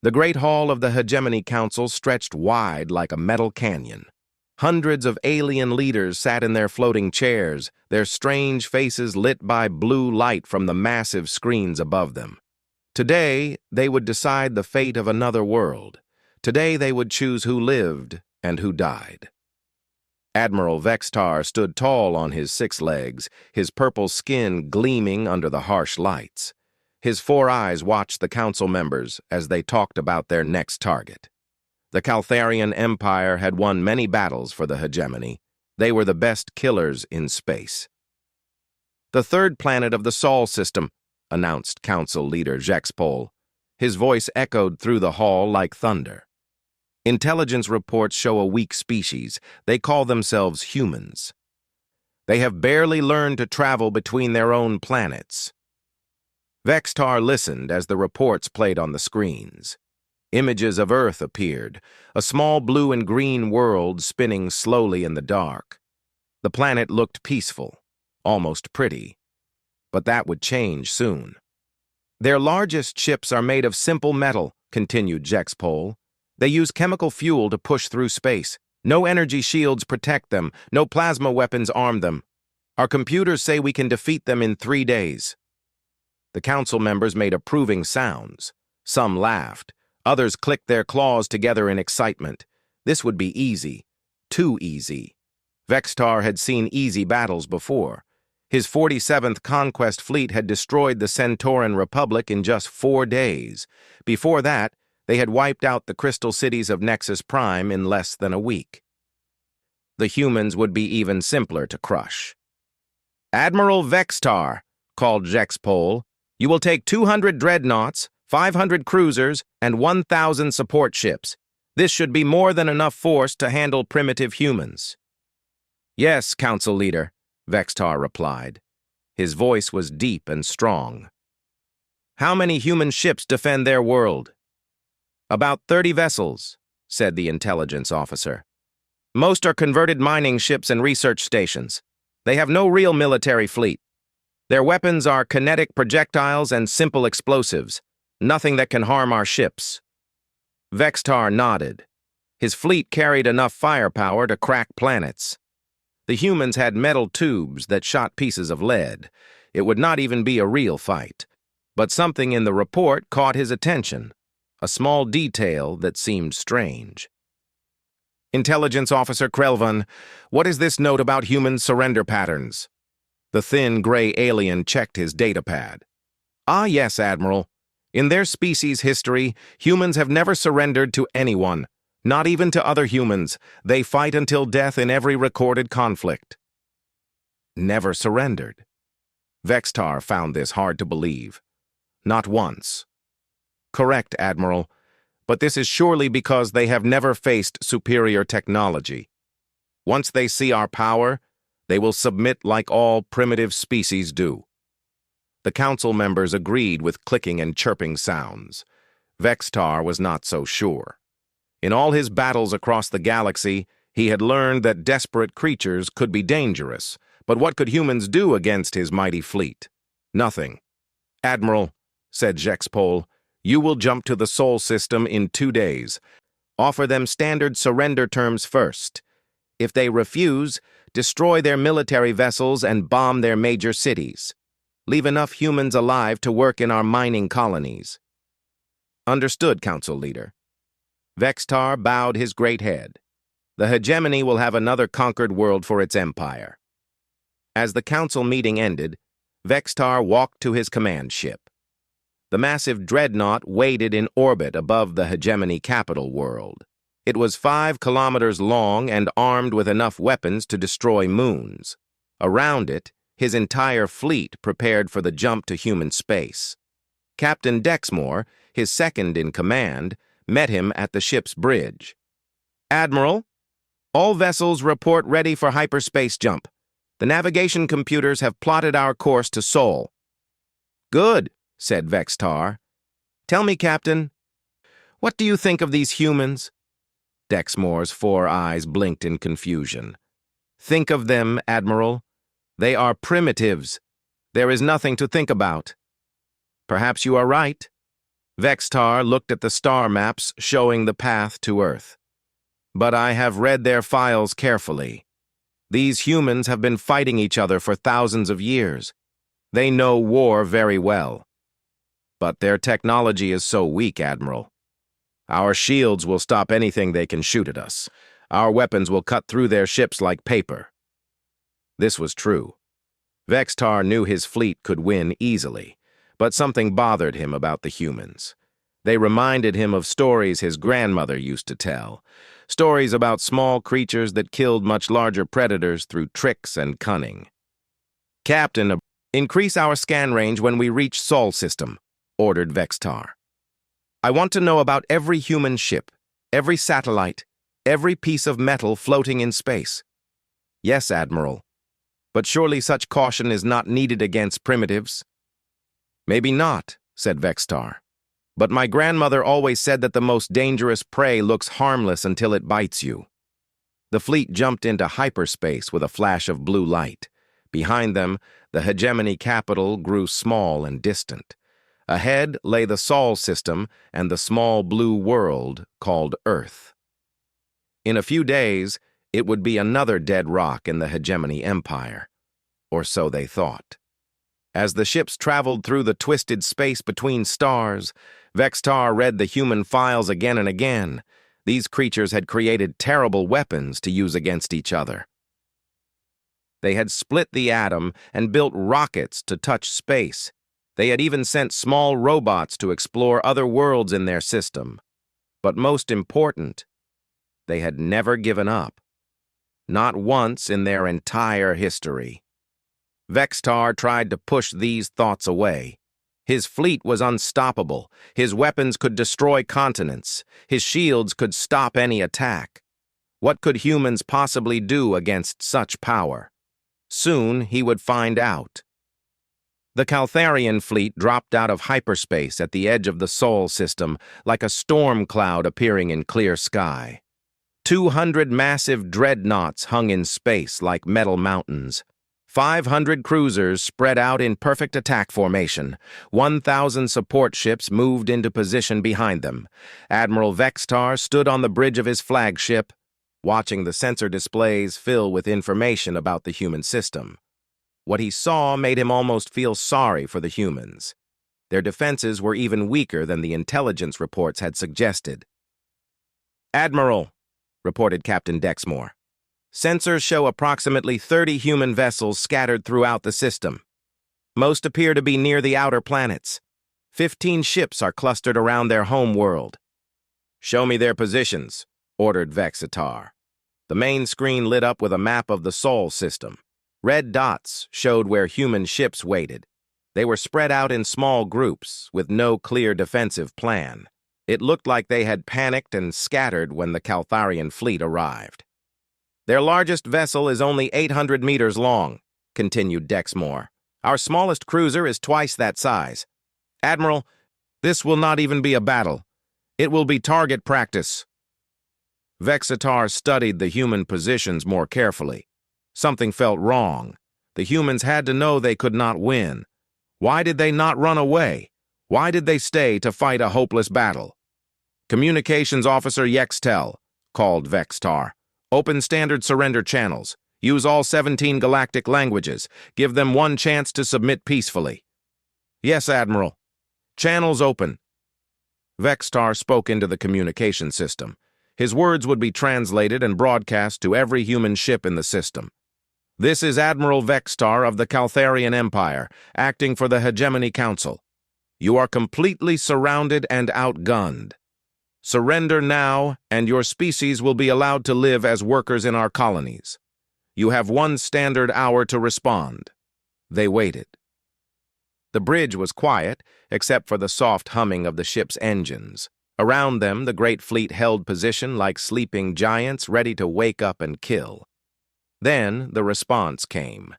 The great hall of the Hegemony Council stretched wide like a metal canyon. Hundreds of alien leaders sat in their floating chairs, their strange faces lit by blue light from the massive screens above them. Today, they would decide the fate of another world. Today, they would choose who lived and who died. Admiral Vexar stood tall on his 6 legs, his purple skin gleaming under the harsh lights. His 4 eyes watched the council members as they talked about their next target. The Caltharian Empire had won many battles for the hegemony. They were the best killers in space. "The 3rd planet of the Sol system," announced Council Leader Jexpol. His voice echoed through the hall like thunder. "Intelligence reports show a weak species. They call themselves humans. They have barely learned to travel between their own planets." Vexar listened as the reports played on the screens. Images of Earth appeared, a small blue and green world spinning slowly in the dark. The planet looked peaceful, almost pretty. But that would change soon. "Their largest ships are made of simple metal," continued Jexpol. "They use chemical fuel to push through space. No energy shields protect them, no plasma weapons arm them. Our computers say we can defeat them in 3 days. The council members made approving sounds. Some laughed. Others clicked their claws together in excitement. This would be easy. Too easy. Vexar had seen easy battles before. His 47th Conquest Fleet had destroyed the Centauran Republic in just 4 days. Before that, they had wiped out the crystal cities of Nexus Prime in less than a week. The humans would be even simpler to crush. "Admiral Vexar," called Jexpol, "you will take 200 dreadnoughts, 500 cruisers, and 1,000 support ships. This should be more than enough force to handle primitive humans." "Yes, Council Leader," Vexar replied. His voice was deep and strong. "How many human ships defend their world?" "About 30 vessels," said the intelligence officer. "Most are converted mining ships and research stations. They have no real military fleet. Their weapons are kinetic projectiles and simple explosives, nothing that can harm our ships." Vexar nodded. His fleet carried enough firepower to crack planets. The humans had metal tubes that shot pieces of lead. It would not even be a real fight. But something in the report caught his attention, a small detail that seemed strange. "Intelligence Officer Krelvan, what is this note about human surrender patterns?" The thin gray alien checked his datapad. "Ah, yes, Admiral. In their species history, humans have never surrendered to anyone. Not even to other humans. They fight until death in every recorded conflict." Never surrendered. Vexar found this hard to believe. Not once. "Correct, Admiral. But this is surely because they have never faced superior technology. Once they see our power, they will submit like all primitive species do." The council members agreed with clicking and chirping sounds. Vexar was not so sure. In all his battles across the galaxy, he had learned that desperate creatures could be dangerous, but what could humans do against his mighty fleet? Nothing. "Admiral," said Jexpol, "you will jump to the Sol system in 2 days. Offer them standard surrender terms first. If they refuse, destroy their military vessels and bomb their major cities. Leave enough humans alive to work in our mining colonies." "Understood, Council Leader." Vexar bowed his great head. The hegemony will have another conquered world for its empire. As the council meeting ended, Vexar walked to his command ship. The massive dreadnought waited in orbit above the hegemony capital world. It was 5 kilometers long and armed with enough weapons to destroy moons. Around it, his entire fleet prepared for the jump to human space. Captain Dexmore, his second in command, met him at the ship's bridge. "Admiral, all vessels report ready for hyperspace jump. The navigation computers have plotted our course to Sol." "Good," said Vexar. "Tell me, Captain, what do you think of these humans?" Dexmore's 4 eyes blinked in confusion. "Think of them, Admiral. They are primitives. There is nothing to think about." "Perhaps you are right." Vexar looked at the star maps showing the path to Earth. But I have read their files carefully. These humans have been fighting each other for thousands of years. They know war very well. But their technology is so weak, Admiral. Our shields will stop anything they can shoot at us. Our weapons will cut through their ships like paper. This was true. Vexar knew his fleet could win easily, but something bothered him about the humans. They reminded him of stories his grandmother used to tell, stories about small creatures that killed much larger predators through tricks and cunning. "Captain, increase our scan range when we reach Sol system," ordered Vexar. "I want to know about every human ship, every satellite, every piece of metal floating in space." "Yes, Admiral. But surely such caution is not needed against primitives." "Maybe not," said Vexar. "But my grandmother always said that the most dangerous prey looks harmless until it bites you." The fleet jumped into hyperspace with a flash of blue light. Behind them, the hegemony capital grew small and distant. Ahead lay the Sol system and the small blue world called Earth. In a few days, it would be another dead rock in the hegemony empire. Or so they thought. As the ships traveled through the twisted space between stars, Vexar read the human files again and again. These creatures had created terrible weapons to use against each other. They had split the atom and built rockets to touch space. They had even sent small robots to explore other worlds in their system. But most important, they had never given up. Not once in their entire history. Vexar tried to push these thoughts away. His fleet was unstoppable. His weapons could destroy continents. His shields could stop any attack. What could humans possibly do against such power? Soon he would find out. The Caltharian fleet dropped out of hyperspace at the edge of the Sol system like a storm cloud appearing in clear sky. 200 massive dreadnoughts hung in space like metal mountains. 500 cruisers spread out in perfect attack formation. 1,000 support ships moved into position behind them. Admiral Vexar stood on the bridge of his flagship, watching the sensor displays fill with information about the human system. What he saw made him almost feel sorry for the humans. Their defenses were even weaker than the intelligence reports had suggested. "Admiral," reported Captain Dexmore, "sensors show approximately 30 human vessels scattered throughout the system. Most appear to be near the outer planets. 15 ships are clustered around their home world." "Show me their positions," ordered Vexar. The main screen lit up with a map of the Sol system. Red dots showed where human ships waited. They were spread out in small groups with no clear defensive plan. It looked like they had panicked and scattered when the Caltharian fleet arrived. "Their largest vessel is only 800 meters long," continued Dexmore. "Our smallest cruiser is twice that size. Admiral, this will not even be a battle. It will be target practice." Vexar studied the human positions more carefully. Something felt wrong. The humans had to know they could not win. Why did they not run away? Why did they stay to fight a hopeless battle? "Communications Officer Yextel," called Vexar. "Open standard surrender channels. Use all 17 galactic languages. Give them one chance to submit peacefully." "Yes, Admiral." "Channels open." Vexar spoke into the communication system. His words would be translated and broadcast to every human ship in the system. "This is Admiral Vexar of the Caltharian Empire, acting for the Hegemony Council. You are completely surrounded and outgunned. Surrender now, and your species will be allowed to live as workers in our colonies. You have 1 standard hour to respond." They waited. The bridge was quiet, except for the soft humming of the ship's engines. Around them, the great fleet held position like sleeping giants ready to wake up and kill. Then the response came.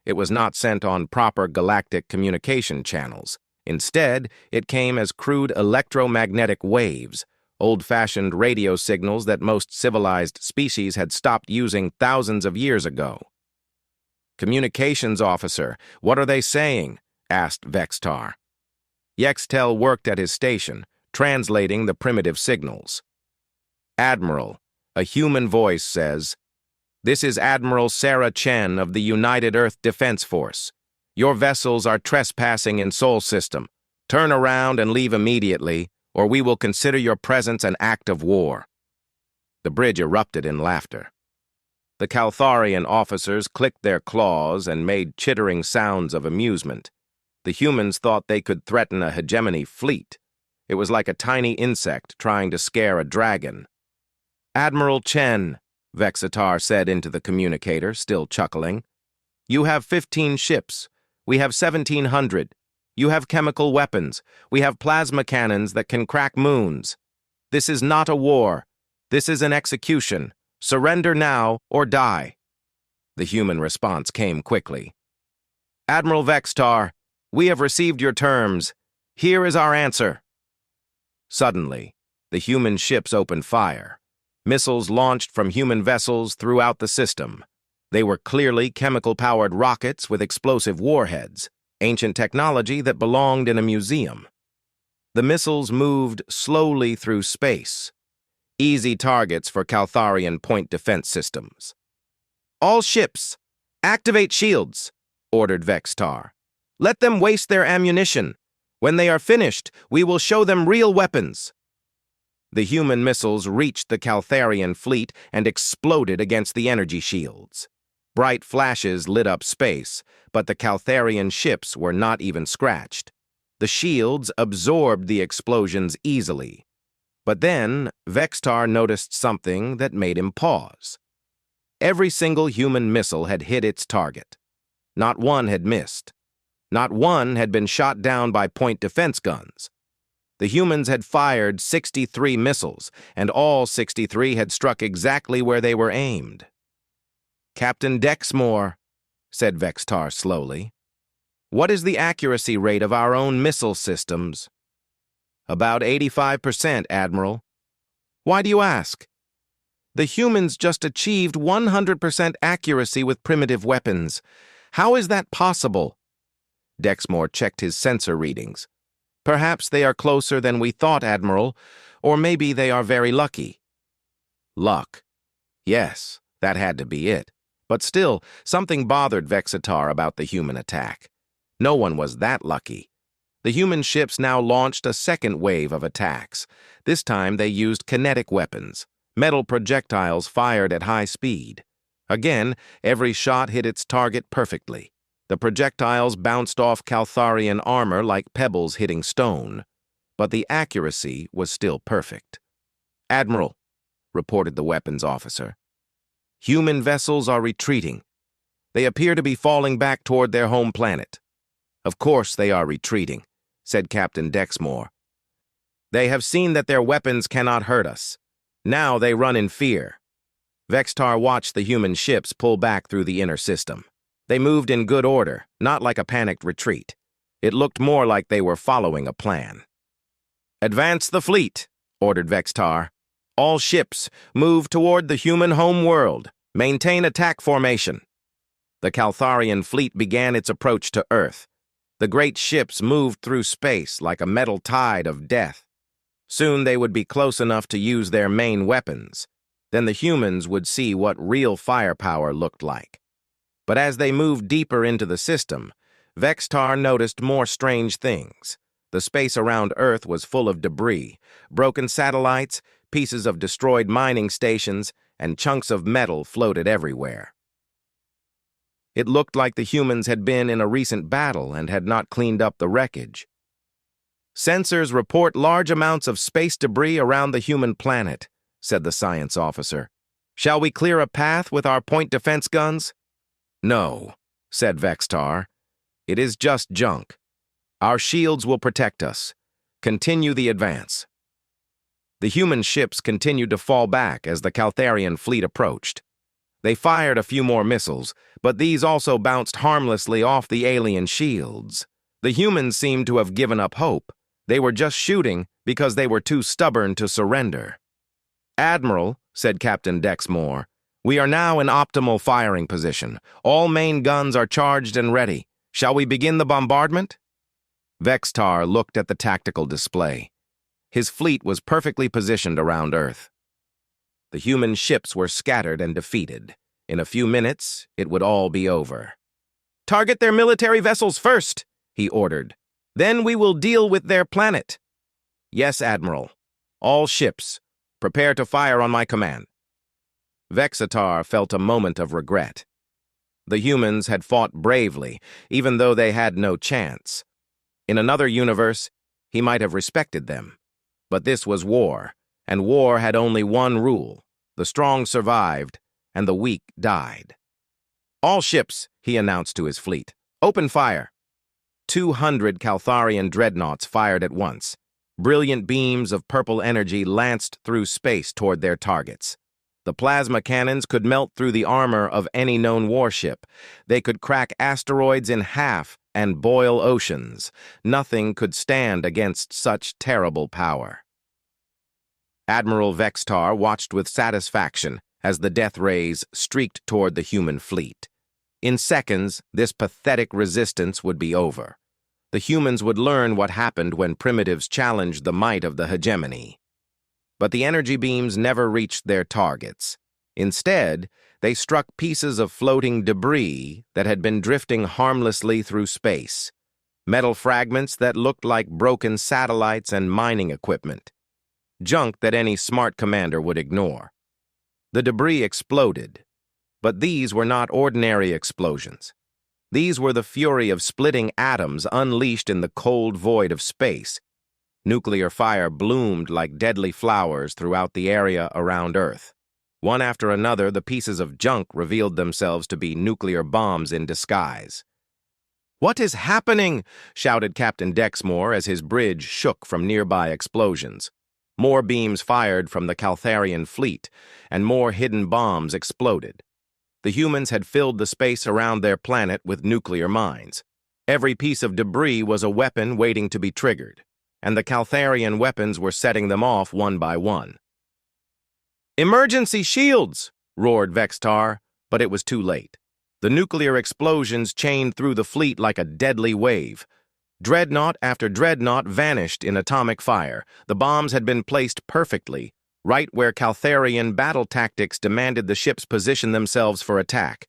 It was not sent on proper galactic communication channels. Instead, it came as crude electromagnetic waves, old-fashioned radio signals that most civilized species had stopped using thousands of years ago. "Communications Officer, what are they saying?" asked Vexar. Yextel worked at his station, translating the primitive signals. "Admiral," a human voice says, "this is Admiral Sarah Chen of the United Earth Defense Force. Your vessels are trespassing in Sol System. Turn around and leave immediately, or we will consider your presence an act of war." The bridge erupted in laughter. The Caltharian officers clicked their claws and made chittering sounds of amusement. The humans thought they could threaten a hegemony fleet. It was like a tiny insect trying to scare a dragon. "Admiral Chen," Vexar said into the communicator, still chuckling, "you have 15 ships. We have 1,700. You have chemical weapons. We have plasma cannons that can crack moons. This is not a war. This is an execution. Surrender now or die." The human response came quickly. "Admiral Vexar, we have received your terms. Here is our answer." Suddenly, the human ships opened fire. Missiles launched from human vessels throughout the system. They were clearly chemical-powered rockets with explosive warheads, ancient technology that belonged in a museum. The missiles moved slowly through space, easy targets for Caltharian point defense systems. "All ships, activate shields," ordered Vexar. "Let them waste their ammunition. When they are finished, we will show them real weapons." The human missiles reached the Caltharian fleet and exploded against the energy shields. Bright flashes lit up space, but the Caltharian ships were not even scratched. The shields absorbed the explosions easily. But then, Vexar noticed something that made him pause. Every single human missile had hit its target. Not one had missed. Not one had been shot down by point defense guns. The humans had fired 63 missiles, and all 63 had struck exactly where they were aimed. "Captain Dexmore," said Vexar slowly, "what is the accuracy rate of our own missile systems?" "About 85%, Admiral." "Why do you ask?" "The humans just achieved 100% accuracy with primitive weapons. How is that possible?" Dexmore checked his sensor readings. "Perhaps they are closer than we thought, Admiral, or maybe they are very lucky." Luck. Yes, that had to be it. But still, something bothered Vexar about the human attack. No one was that lucky. The human ships now launched a second wave of attacks. This time they used kinetic weapons, metal projectiles fired at high speed. Again, every shot hit its target perfectly. The projectiles bounced off Caltharian armor like pebbles hitting stone. But the accuracy was still perfect. "Admiral," reported the weapons officer, "human vessels are retreating. They appear to be falling back toward their home planet." "Of course they are retreating," said Captain Dexmore. "They have seen that their weapons cannot hurt us. Now they run in fear." Vexar watched the human ships pull back through the inner system. They moved in good order, not like a panicked retreat. It looked more like they were following a plan. "Advance the fleet," ordered Vexar. "All ships, move toward the human home world. Maintain attack formation." The Caltharian fleet began its approach to Earth. The great ships moved through space like a metal tide of death. Soon they would be close enough to use their main weapons. Then the humans would see what real firepower looked like. But as they moved deeper into the system, Vexar noticed more strange things. The space around Earth was full of debris, broken satellites, pieces of destroyed mining stations, and chunks of metal floated everywhere. It looked like the humans had been in a recent battle and had not cleaned up the wreckage. "Sensors report large amounts of space debris around the human planet," said the science officer. "Shall we clear a path with our point defense guns?" "No," said Vexar. "It is just junk. Our shields will protect us. Continue the advance." The human ships continued to fall back as the Caltharian fleet approached. They fired a few more missiles, but these also bounced harmlessly off the alien shields. The humans seemed to have given up hope. They were just shooting because they were too stubborn to surrender. "Admiral," said Captain Dexmore, "we are now in optimal firing position. All main guns are charged and ready. Shall we begin the bombardment?" Vexar looked at the tactical display. His fleet was perfectly positioned around Earth. The human ships were scattered and defeated. In a few minutes, it would all be over. "Target their military vessels first," he ordered. "Then we will deal with their planet." "Yes, Admiral. All ships, prepare to fire on my command." Vexar felt a moment of regret. The humans had fought bravely, even though they had no chance. In another universe, he might have respected them. But this was war, and war had only one rule: the strong survived, and the weak died. "All ships," he announced to his fleet, "open fire." 200 Caltharian dreadnoughts fired at once. Brilliant beams of purple energy lanced through space toward their targets. The plasma cannons could melt through the armor of any known warship. They could crack asteroids in half and boil oceans. Nothing could stand against such terrible power. Admiral Vexar watched with satisfaction as the death rays streaked toward the human fleet. In seconds, this pathetic resistance would be over. The humans would learn what happened when primitives challenged the might of the hegemony. But the energy beams never reached their targets. Instead, they struck pieces of floating debris that had been drifting harmlessly through space. Metal fragments that looked like broken satellites and mining equipment. Junk that any smart commander would ignore. The debris exploded, but these were not ordinary explosions. These were the fury of splitting atoms unleashed in the cold void of space. Nuclear fire bloomed like deadly flowers throughout the area around Earth. One after another, the pieces of junk revealed themselves to be nuclear bombs in disguise. "What is happening?" shouted Captain Dexmore as his bridge shook from nearby explosions. More beams fired from the Caltharian fleet, and more hidden bombs exploded. The humans had filled the space around their planet with nuclear mines. Every piece of debris was a weapon waiting to be triggered, and the Caltharian weapons were setting them off one by one. "Emergency shields!" roared Vexar, but it was too late. The nuclear explosions chained through the fleet like a deadly wave. Dreadnought after dreadnought vanished in atomic fire. The bombs had been placed perfectly, right where Caltharian battle tactics demanded the ships position themselves for attack.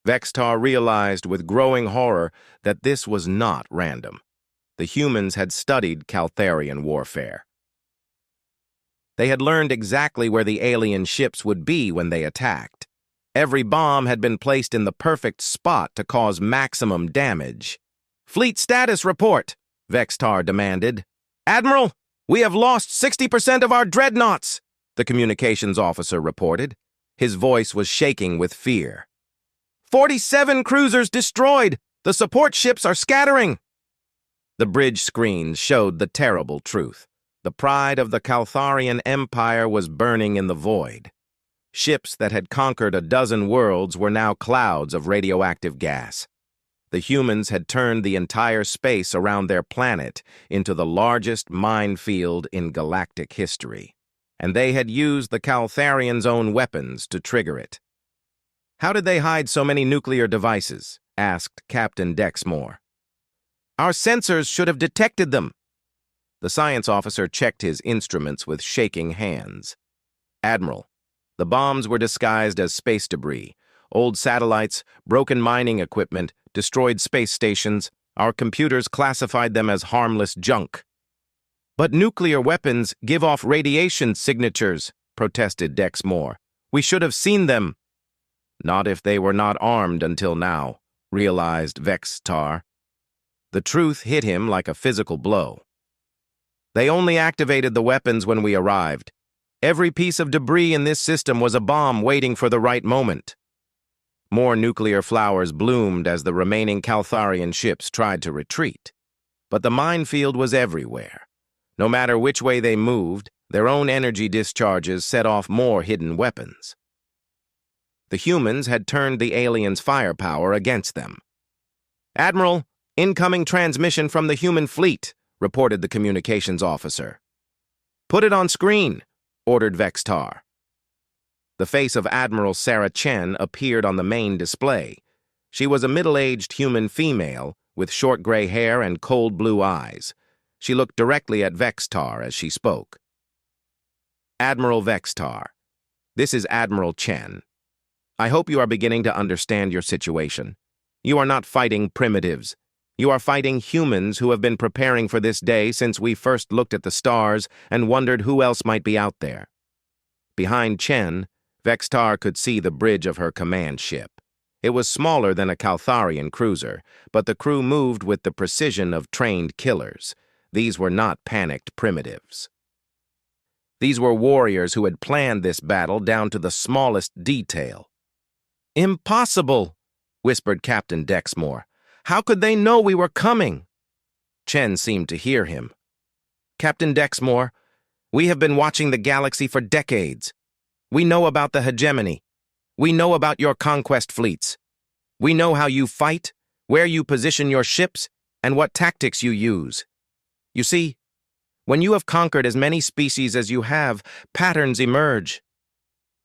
Vexar realized with growing horror that this was not random. The humans had studied Caltharian warfare. They had learned exactly where the alien ships would be when they attacked. Every bomb had been placed in the perfect spot to cause maximum damage. "Fleet status report," Vexar demanded. "Admiral, we have lost 60% of our dreadnoughts," the communications officer reported. His voice was shaking with fear. 47 cruisers destroyed. The support ships are scattering." The bridge screens showed the terrible truth. The pride of the Caltharian Empire was burning in the void. Ships that had conquered a dozen worlds were now clouds of radioactive gas. The humans had turned the entire space around their planet into the largest minefield in galactic history, and they had used the Caltharians' own weapons to trigger it. "How did they hide so many nuclear devices?" asked Captain Dexmore. "Our sensors should have detected them." The science officer checked his instruments with shaking hands. "Admiral, the bombs were disguised as space debris. Old satellites, broken mining equipment, destroyed space stations. Our computers classified them as harmless junk." "But nuclear weapons give off radiation signatures," protested Dexmore. "We should have seen them." "Not if they were not armed until now," realized Vexar. The truth hit him like a physical blow. "They only activated the weapons when we arrived. Every piece of debris in this system was a bomb waiting for the right moment." More nuclear flowers bloomed as the remaining Caltharian ships tried to retreat. But the minefield was everywhere. No matter which way they moved, their own energy discharges set off more hidden weapons. The humans had turned the aliens' firepower against them. "Admiral, incoming transmission from the human fleet," reported the communications officer. "Put it on screen," ordered Vexar. The face of Admiral Sarah Chen appeared on the main display. She was a middle-aged human female with short gray hair and cold blue eyes. She looked directly at Vexar as she spoke. Admiral Vexar, this is Admiral Chen. I hope you are beginning to understand your situation. You are not fighting primitives. You are fighting humans who have been preparing for this day since we first looked at the stars and wondered who else might be out there. Behind Chen, Vexar could see the bridge of her command ship. It was smaller than a Caltharian cruiser, but the crew moved with the precision of trained killers. These were not panicked primitives. These were warriors who had planned this battle down to the smallest detail. "Impossible," whispered Captain Dexmore. "How could they know we were coming?" Chen seemed to hear him. "Captain Dexmore, we have been watching the galaxy for decades. We know about the hegemony. We know about your conquest fleets. We know how you fight, where you position your ships, and what tactics you use. You see, when you have conquered as many species as you have, patterns emerge."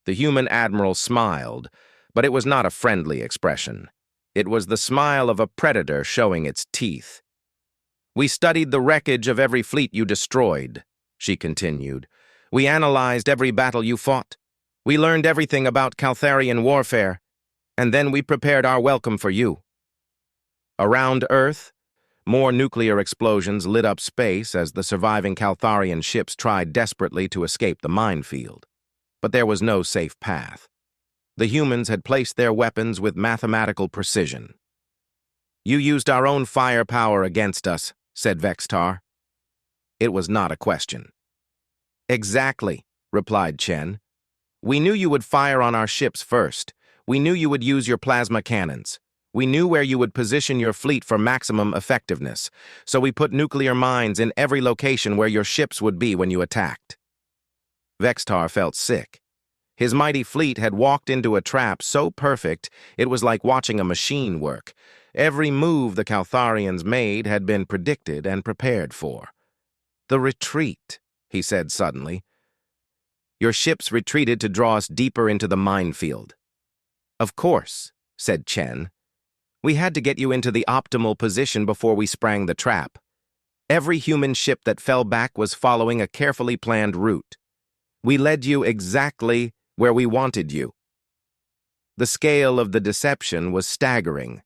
The human admiral smiled, but it was not a friendly expression. It was the smile of a predator showing its teeth. "We studied the wreckage of every fleet you destroyed," she continued. "We analyzed every battle you fought. We learned everything about Caltharian warfare, and then we prepared our welcome for you." Around Earth, more nuclear explosions lit up space as the surviving Caltharian ships tried desperately to escape the minefield. But there was no safe path. The humans had placed their weapons with mathematical precision. "You used our own firepower against us," said Vexar. It was not a question. "Exactly," replied Chen. "We knew you would fire on our ships first. We knew you would use your plasma cannons. We knew where you would position your fleet for maximum effectiveness, so we put nuclear mines in every location where your ships would be when you attacked." Vexar felt sick. His mighty fleet had walked into a trap so perfect it was like watching a machine work. Every move the Caltharians made had been predicted and prepared for. "The retreat," he said suddenly. "Your ships retreated to draw us deeper into the minefield." "Of course," said Chen. "We had to get you into the optimal position before we sprang the trap. Every human ship that fell back was following a carefully planned route. We led you exactly where we wanted you." The scale of the deception was staggering.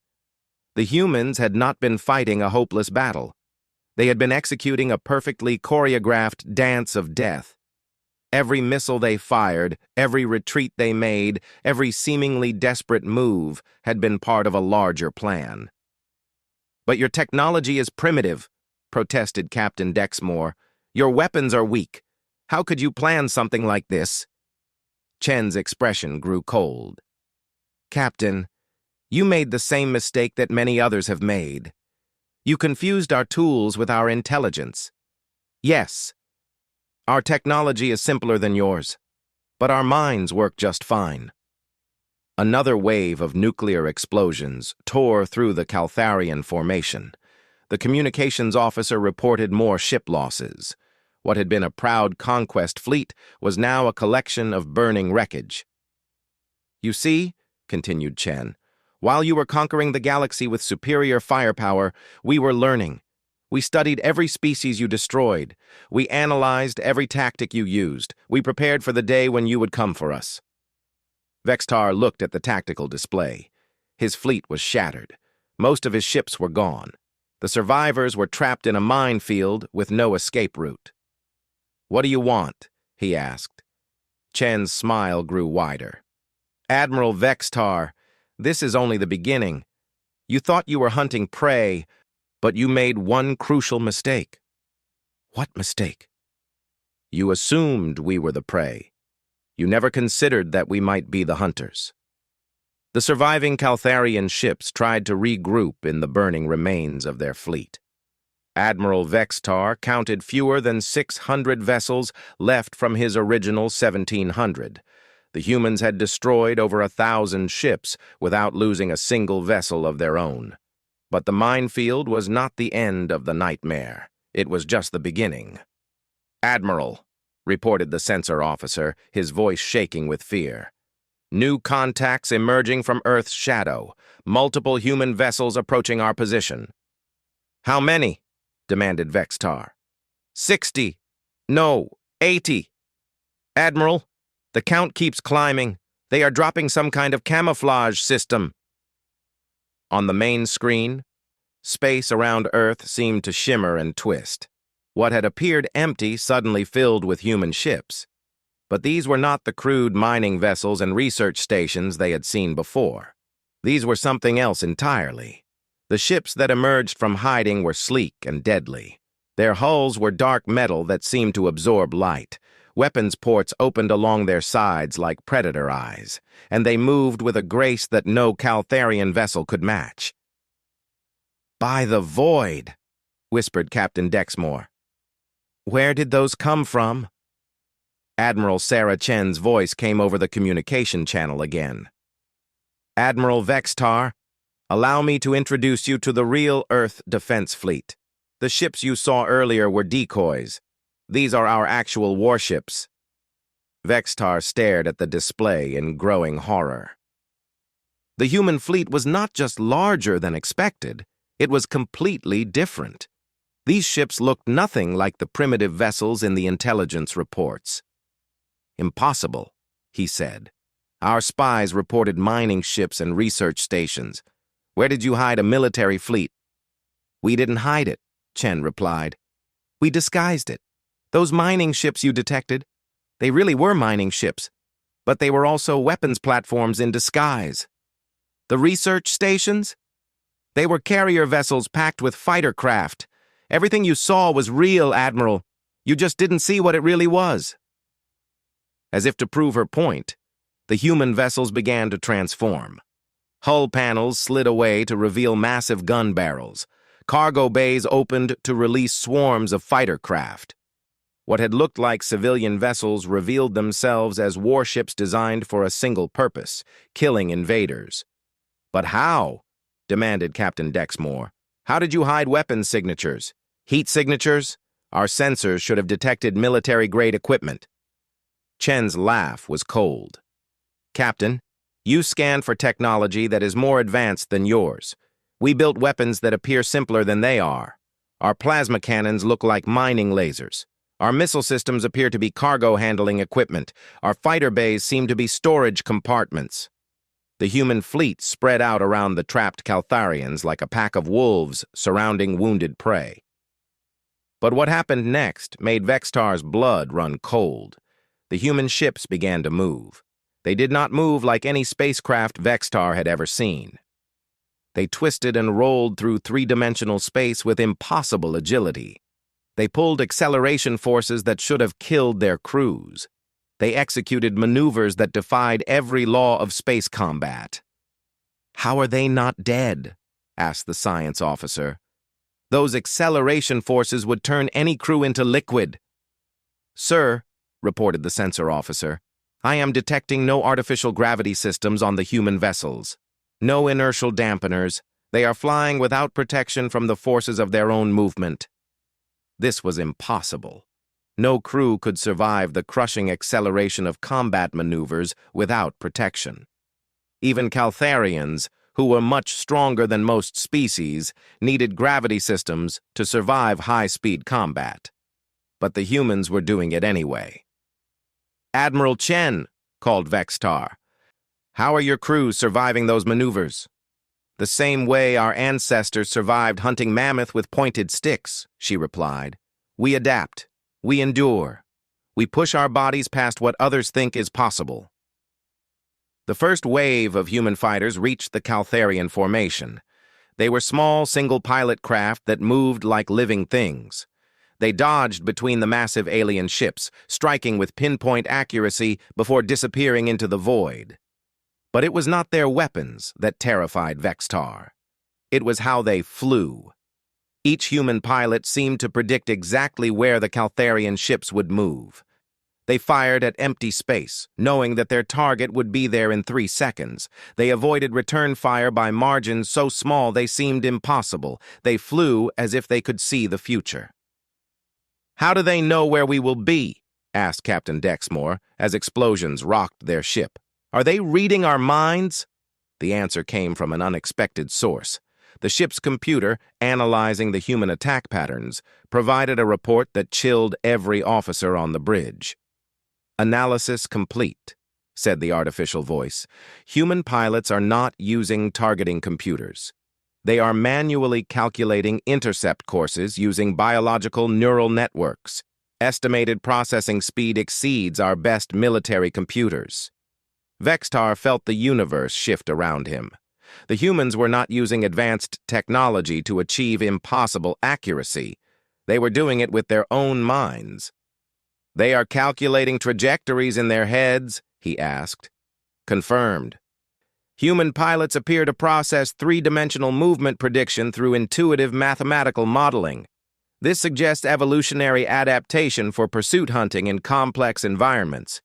The humans had not been fighting a hopeless battle. They had been executing a perfectly choreographed dance of death. Every missile they fired, every retreat they made, every seemingly desperate move had been part of a larger plan. "But your technology is primitive," protested Captain Dexmore. "Your weapons are weak. How could you plan something like this?" Chen's expression grew cold. "Captain, you made the same mistake that many others have made. You confused our tools with our intelligence. Yes, our technology is simpler than yours, but our minds work just fine." Another wave of nuclear explosions tore through the Caltharian formation. The communications officer reported more ship losses. What had been a proud conquest fleet was now a collection of burning wreckage. "You see," continued Chen, "while you were conquering the galaxy with superior firepower, we were learning. We studied every species you destroyed. We analyzed every tactic you used. We prepared for the day when you would come for us." Vexar looked at the tactical display. His fleet was shattered. Most of his ships were gone. The survivors were trapped in a minefield with no escape route. "What do you want?" he asked. Chen's smile grew wider. "Admiral Vexar, this is only the beginning. You thought you were hunting prey, but you made one crucial mistake." "What mistake?" "You assumed we were the prey. You never considered that we might be the hunters." The surviving Caltharian ships tried to regroup in the burning remains of their fleet. Admiral Vexar counted fewer than 600 vessels left from his original 1,700. The humans had destroyed over 1,000 ships without losing a single vessel of their own. But the minefield was not the end of the nightmare. It was just the beginning. "Admiral," reported the sensor officer, his voice shaking with fear. "New contacts emerging from Earth's shadow. Multiple human vessels approaching our position." How many? Demanded Vexar. 60. No, 80. Admiral, the count keeps climbing. They are dropping some kind of camouflage system. On the main screen, space around Earth seemed to shimmer and twist. What had appeared empty suddenly filled with human ships. But these were not the crude mining vessels and research stations they had seen before. These were something else entirely. The ships that emerged from hiding were sleek and deadly. Their hulls were dark metal that seemed to absorb light. Weapons ports opened along their sides like predator eyes, and they moved with a grace that no Caltharian vessel could match. "By the void," whispered Captain Dexmore. "Where did those come from?" Admiral Sarah Chen's voice came over the communication channel again. "Admiral Vexar, allow me to introduce you to the real Earth Defense Fleet. The ships you saw earlier were decoys. These are our actual warships." Vexar stared at the display in growing horror. The human fleet was not just larger than expected, it was completely different. These ships looked nothing like the primitive vessels in the intelligence reports. "Impossible," he said. "Our spies reported mining ships and research stations. Where did you hide a military fleet?" "We didn't hide it," Chen replied. "We disguised it. Those mining ships you detected, they really were mining ships, but they were also weapons platforms in disguise. The research stations? They were carrier vessels packed with fighter craft. Everything you saw was real, Admiral. You just didn't see what it really was." As if to prove her point, the human vessels began to transform. Hull panels slid away to reveal massive gun barrels. Cargo bays opened to release swarms of fighter craft. What had looked like civilian vessels revealed themselves as warships designed for a single purpose, killing invaders. "But how?" demanded Captain Dexmore. "How did you hide weapons signatures? Heat signatures? Our sensors should have detected military-grade equipment." Chen's laugh was cold. "Captain, you scan for technology that is more advanced than yours. We built weapons that appear simpler than they are. Our plasma cannons look like mining lasers. Our missile systems appear to be cargo-handling equipment. Our fighter bays seem to be storage compartments." The human fleet spread out around the trapped Caltharians like a pack of wolves surrounding wounded prey. But what happened next made Vexar's blood run cold. The human ships began to move. They did not move like any spacecraft Vexar had ever seen. They twisted and rolled through three-dimensional space with impossible agility. They pulled acceleration forces that should have killed their crews. They executed maneuvers that defied every law of space combat. "How are they not dead?" asked the science officer. "Those acceleration forces would turn any crew into liquid." "Sir," reported the sensor officer, "I am detecting no artificial gravity systems on the human vessels. No inertial dampeners. They are flying without protection from the forces of their own movement." This was impossible. No crew could survive the crushing acceleration of combat maneuvers without protection. Even Caltharians, who were much stronger than most species, needed gravity systems to survive high-speed combat. But the humans were doing it anyway. "Admiral Chen," called Vexar, "how are your crews surviving those maneuvers?" "The same way our ancestors survived hunting mammoth with pointed sticks," she replied. "We adapt. We endure. We push our bodies past what others think is possible." The first wave of human fighters reached the Caltharian formation. They were small, single-pilot craft that moved like living things. They dodged between the massive alien ships, striking with pinpoint accuracy before disappearing into the void. But it was not their weapons that terrified Vexar. It was how they flew. Each human pilot seemed to predict exactly where the Caltharian ships would move. They fired at empty space, knowing that their target would be there in 3 seconds. They avoided return fire by margins so small they seemed impossible. They flew as if they could see the future. "How do they know where we will be?" asked Captain Dexmore, as explosions rocked their ship. "Are they reading our minds?" The answer came from an unexpected source. The ship's computer, analyzing the human attack patterns, provided a report that chilled every officer on the bridge. "Analysis complete," said the artificial voice. "Human pilots are not using targeting computers. They are manually calculating intercept courses using biological neural networks. Estimated processing speed exceeds our best military computers." Vexar felt the universe shift around him. The humans were not using advanced technology to achieve impossible accuracy. They were doing it with their own minds. "They are calculating trajectories in their heads?" he asked. "Confirmed. Human pilots appear to process three-dimensional movement prediction through intuitive mathematical modeling. This suggests evolutionary adaptation for pursuit hunting in complex environments."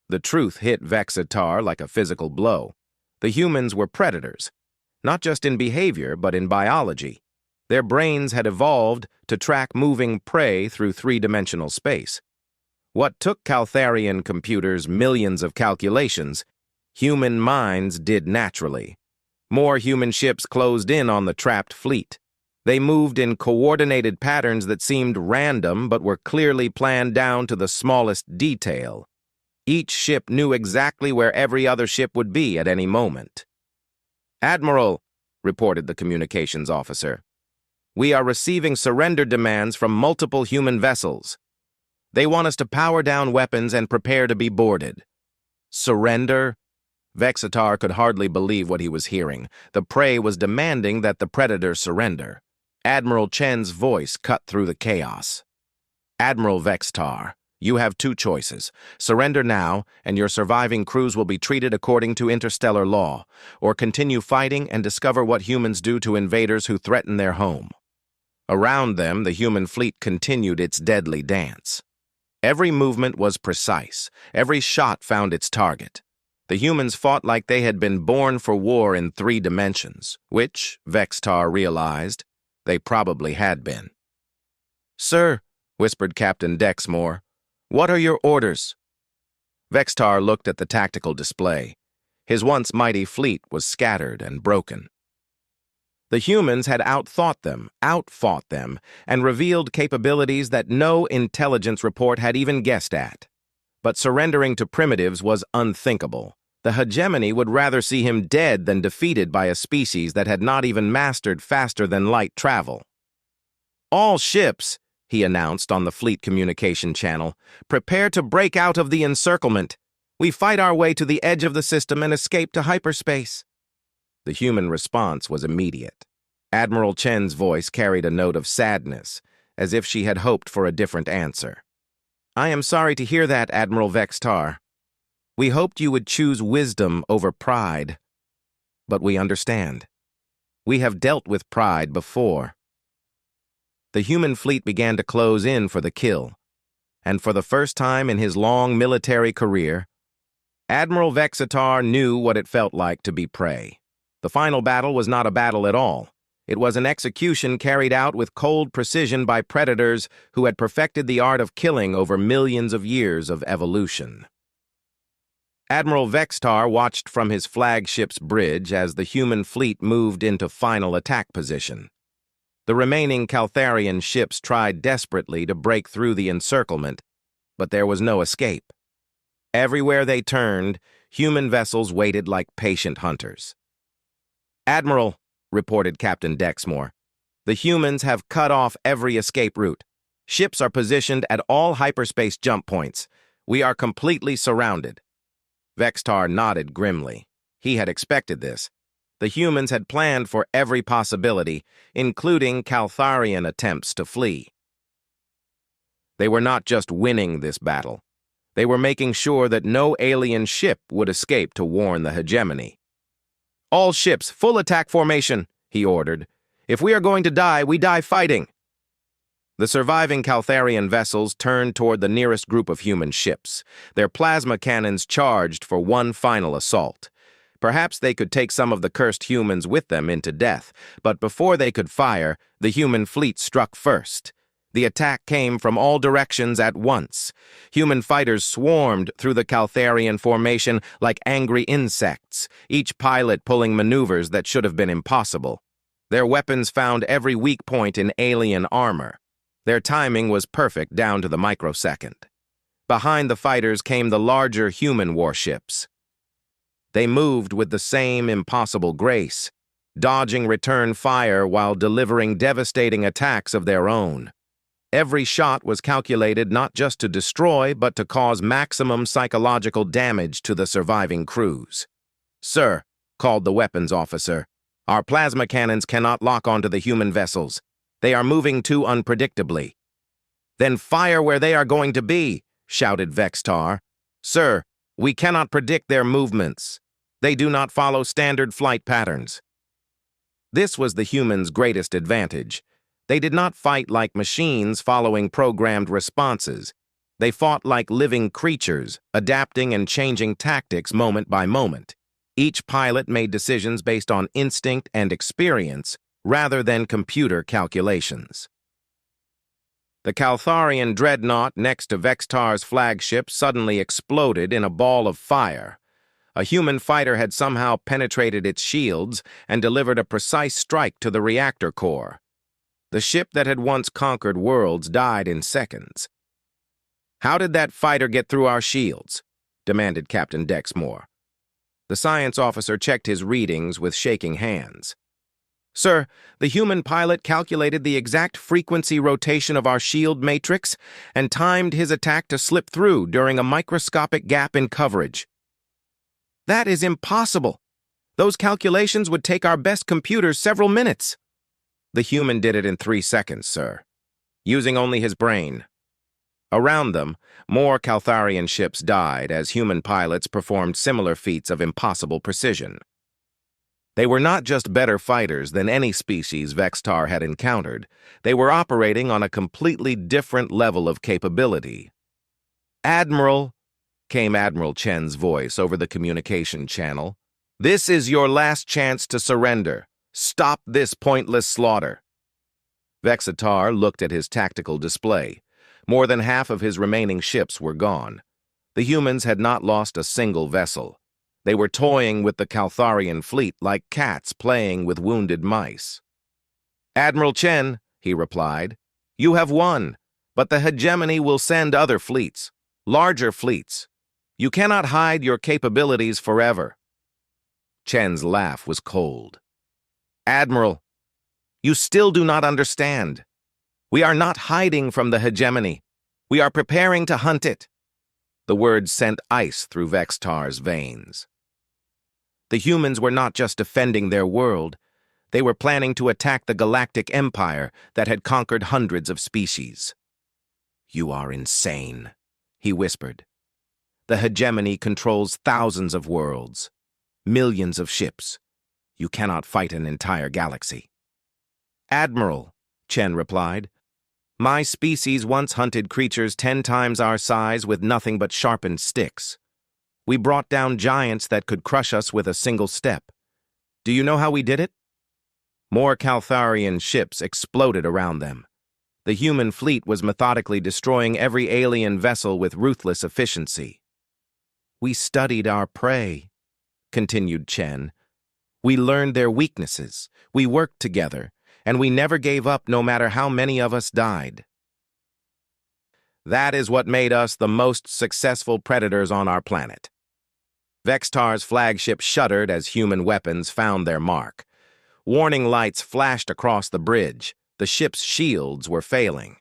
The truth hit Vexar like a physical blow. The humans were predators, not just in behavior but in biology. Their brains had evolved to track moving prey through three-dimensional space. What took Caltharian computers millions of calculations, human minds did naturally. More human ships closed in on the trapped fleet. They moved in coordinated patterns that seemed random but were clearly planned down to the smallest detail. Each ship knew exactly where every other ship would be at any moment. "Admiral," reported the communications officer, "we are receiving surrender demands from multiple human vessels. They want us to power down weapons and prepare to be boarded." "Surrender?" Vexar could hardly believe what he was hearing. The prey was demanding that the predator surrender. Admiral Chen's voice cut through the chaos. "Admiral Vexar, you have two choices. Surrender now, and your surviving crews will be treated according to interstellar law, or continue fighting and discover what humans do to invaders who threaten their home." Around them, the human fleet continued its deadly dance. Every movement was precise. Every shot found its target. The humans fought like they had been born for war in 3 dimensions, which, Vexar realized, they probably had been. "Sir," whispered Captain Dexmore, "what are your orders?" Vexar looked at the tactical display. His once mighty fleet was scattered and broken. The humans had outfought them, and revealed capabilities that no intelligence report had even guessed at. But surrendering to primitives was unthinkable. The hegemony would rather see him dead than defeated by a species that had not even mastered faster-than-light travel. "All ships," he announced on the fleet communication channel, "prepare to break out of the encirclement. We fight our way to the edge of the system and escape to hyperspace." The human response was immediate. Admiral Chen's voice carried a note of sadness, as if she had hoped for a different answer. "I am sorry to hear that, Admiral Vexar. We hoped you would choose wisdom over pride. But we understand. We have dealt with pride before." The human fleet began to close in for the kill, and for the first time in his long military career, Admiral Vexar knew what it felt like to be prey. The final battle was not a battle at all. It was an execution carried out with cold precision by predators who had perfected the art of killing over millions of years of evolution. Admiral Vexar watched from his flagship's bridge as the human fleet moved into final attack position. The remaining Caltharian ships tried desperately to break through the encirclement, but there was no escape. Everywhere they turned, human vessels waited like patient hunters. "Admiral," reported Captain Dexmore, "the humans have cut off every escape route. Ships are positioned at all hyperspace jump points. We are completely surrounded." Vexar nodded grimly. He had expected this. The humans had planned for every possibility, including Caltharian attempts to flee. They were not just winning this battle. They were making sure that no alien ship would escape to warn the hegemony. "All ships, full attack formation," he ordered. "If we are going to die, we die fighting." The surviving Caltharian vessels turned toward the nearest group of human ships, their plasma cannons charged for one final assault. Perhaps they could take some of the cursed humans with them into death, but before they could fire, the human fleet struck first. The attack came from all directions at once. Human fighters swarmed through the Caltharian formation like angry insects, each pilot pulling maneuvers that should have been impossible. Their weapons found every weak point in alien armor. Their timing was perfect down to the microsecond. Behind the fighters came the larger human warships. They moved with the same impossible grace, dodging return fire while delivering devastating attacks of their own. Every shot was calculated not just to destroy, but to cause maximum psychological damage to the surviving crews. "Sir," called the weapons officer, "our plasma cannons cannot lock onto the human vessels. They are moving too unpredictably." "Then fire where they are going to be," shouted Vexar. "Sir, we cannot predict their movements. They do not follow standard flight patterns." This was the humans' greatest advantage. They did not fight like machines following programmed responses. They fought like living creatures, adapting and changing tactics moment by moment. Each pilot made decisions based on instinct and experience rather than computer calculations. The Caltharian dreadnought next to Vextar's flagship suddenly exploded in a ball of fire. A human fighter had somehow penetrated its shields and delivered a precise strike to the reactor core. The ship that had once conquered worlds died in seconds. "How did that fighter get through our shields?" demanded Captain Dexmore. The science officer checked his readings with shaking hands. "Sir, the human pilot calculated the exact frequency rotation of our shield matrix and timed his attack to slip through during a microscopic gap in coverage." "That is impossible. Those calculations would take our best computers several minutes." "The human did it in 3 seconds, sir, using only his brain." Around them, more Caltharian ships died as human pilots performed similar feats of impossible precision. They were not just better fighters than any species Vextar had encountered. They were operating on a completely different level of capability. "Admiral," came Admiral Chen's voice over the communication channel, "this is your last chance to surrender. Stop this pointless slaughter." Vexatar looked at his tactical display. More than half of his remaining ships were gone. The humans had not lost a single vessel. They were toying with the Caltharian fleet like cats playing with wounded mice. "Admiral Chen," he replied, "you have won, but the hegemony will send other fleets, larger fleets. You cannot hide your capabilities forever." Chen's laugh was cold. "Admiral, you still do not understand. We are not hiding from the hegemony. We are preparing to hunt it." The words sent ice through Vextar's veins. The humans were not just defending their world. They were planning to attack the Galactic Empire that had conquered hundreds of species. "You are insane," he whispered. "The hegemony controls thousands of worlds, millions of ships. You cannot fight an entire galaxy." "Admiral," Chen replied, "my species once hunted creatures 10 times our size with nothing but sharpened sticks. We brought down giants that could crush us with a single step. Do you know how we did it?" More Caltharian ships exploded around them. The human fleet was methodically destroying every alien vessel with ruthless efficiency. "We studied our prey," continued Chen. "We learned their weaknesses. We worked together, and we never gave up no matter how many of us died. That is what made us the most successful predators on our planet." Vextar's flagship shuddered as human weapons found their mark. Warning lights flashed across the bridge. The ship's shields were failing.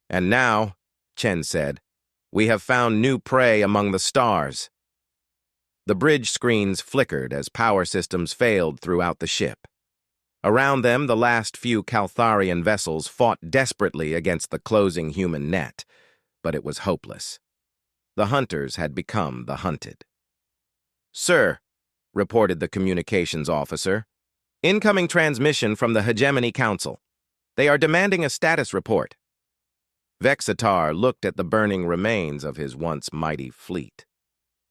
"And now," Chen said, "we have found new prey among the stars." The bridge screens flickered as power systems failed throughout the ship. Around them, the last few Caltharian vessels fought desperately against the closing human net, but it was hopeless. The hunters had become the hunted. "Sir," reported the communications officer, "incoming transmission from the Hegemony Council. They are demanding a status report." Vexatar looked at the burning remains of his once mighty fleet.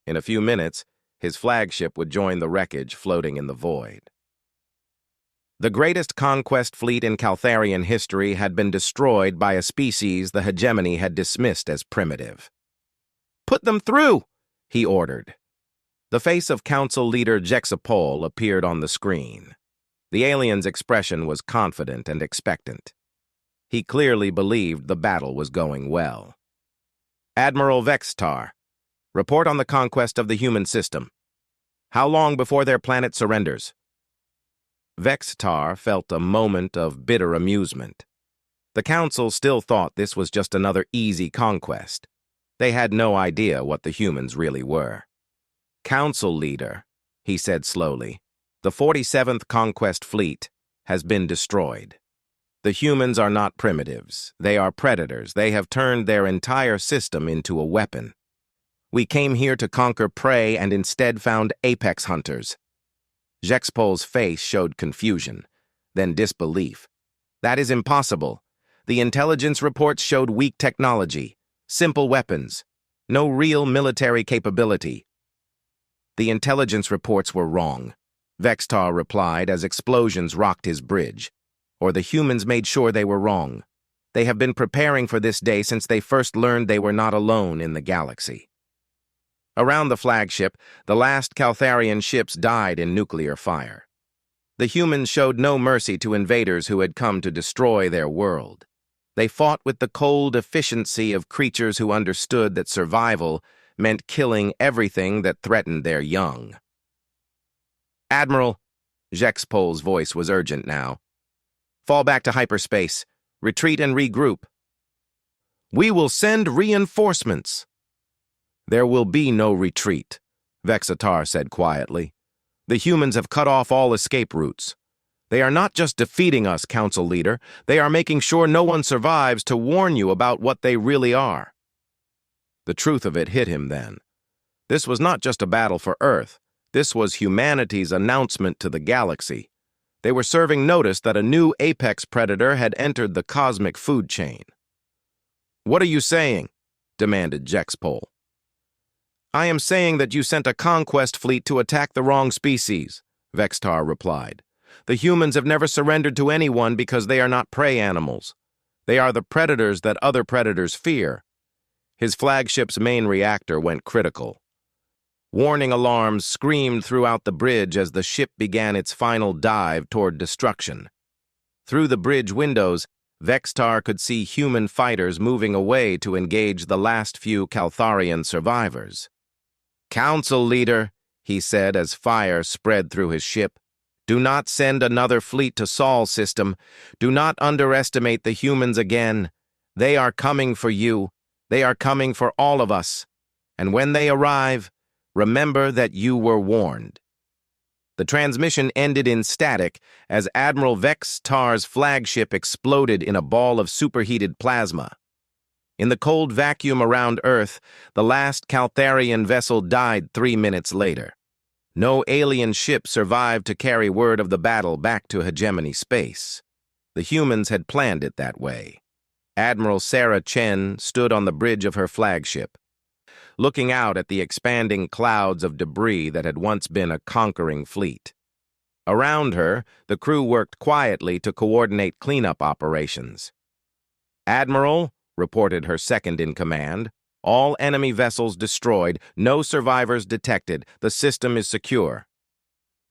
In a few minutes, his flagship would join the wreckage floating in the void. The greatest conquest fleet in Caltharian history had been destroyed by a species the hegemony had dismissed as primitive. "Put them through," he ordered. The face of Council Leader Jexapol appeared on the screen. The alien's expression was confident and expectant. He clearly believed the battle was going well. Admiral Vexar, report on the conquest of the human system. How long before their planet surrenders? Vexar felt a moment of bitter amusement. The Council still thought this was just another easy conquest. They had no idea what the humans really were. Council leader, he said slowly, the 47th Conquest Fleet has been destroyed. The humans are not primitives. They are predators. They have turned their entire system into a weapon. We came here to conquer prey and instead found apex hunters. Jexpol's face showed confusion, then disbelief. That is impossible. The intelligence reports showed weak technology, simple weapons, no real military capability. The intelligence reports were wrong, Vexar replied as explosions rocked his bridge. Or the humans made sure they were wrong. They have been preparing for this day since they first learned they were not alone in the galaxy. Around the flagship, the last Caltharian ships died in nuclear fire. The humans showed no mercy to invaders who had come to destroy their world. They fought with the cold efficiency of creatures who understood that survival meant killing everything that threatened their young. Admiral, Jexpol's voice was urgent now. Fall back to hyperspace. Retreat and regroup. We will send reinforcements. There will be no retreat, Vexar said quietly. The humans have cut off all escape routes. They are not just defeating us, Council Leader. They are making sure no one survives to warn you about what they really are. The truth of it hit him then. This was not just a battle for Earth. This was humanity's announcement to the galaxy. They were serving notice that a new apex predator had entered the cosmic food chain. What are you saying? Demanded Jexpol. I am saying that you sent a conquest fleet to attack the wrong species, Vexar replied. The humans have never surrendered to anyone because they are not prey animals. They are the predators that other predators fear. His flagship's main reactor went critical. Warning alarms screamed throughout the bridge as the ship began its final dive toward destruction. Through the bridge windows, Vexar could see human fighters moving away to engage the last few Caltharian survivors. Council Leader, he said as fire spread through his ship, do not send another fleet to Sol system. Do not underestimate the humans again. They are coming for you. They are coming for all of us. And when they arrive, remember that you were warned. The transmission ended in static as Admiral Vexar's flagship exploded in a ball of superheated plasma. In the cold vacuum around Earth, the last Caltharian vessel died 3 minutes later. No alien ship survived to carry word of the battle back to hegemony space. The humans had planned it that way. Admiral Sarah Chen stood on the bridge of her flagship, looking out at the expanding clouds of debris that had once been a conquering fleet. Around her, the crew worked quietly to coordinate cleanup operations. Admiral, reported her second-in-command, all enemy vessels destroyed, no survivors detected, the system is secure.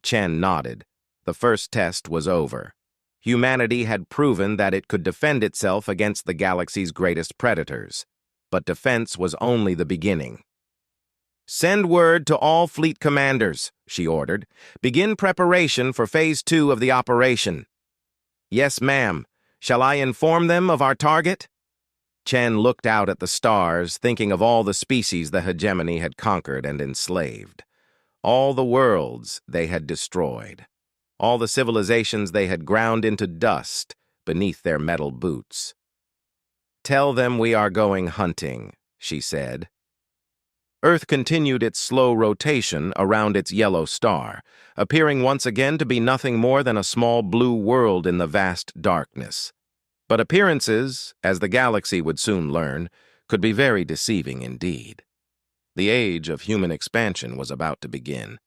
Chen nodded. The first test was over. Humanity had proven that it could defend itself against the galaxy's greatest predators. But defense was only the beginning. Send word to all fleet commanders, she ordered. Begin preparation for Phase 2 of the operation. Yes, ma'am. Shall I inform them of our target? Chen looked out at the stars, thinking of all the species the hegemony had conquered and enslaved. All the worlds they had destroyed. All the civilizations they had ground into dust beneath their metal boots. Tell them we are going hunting, she said. Earth continued its slow rotation around its yellow star, appearing once again to be nothing more than a small blue world in the vast darkness. But appearances, as the galaxy would soon learn, could be very deceiving indeed. The age of human expansion was about to begin.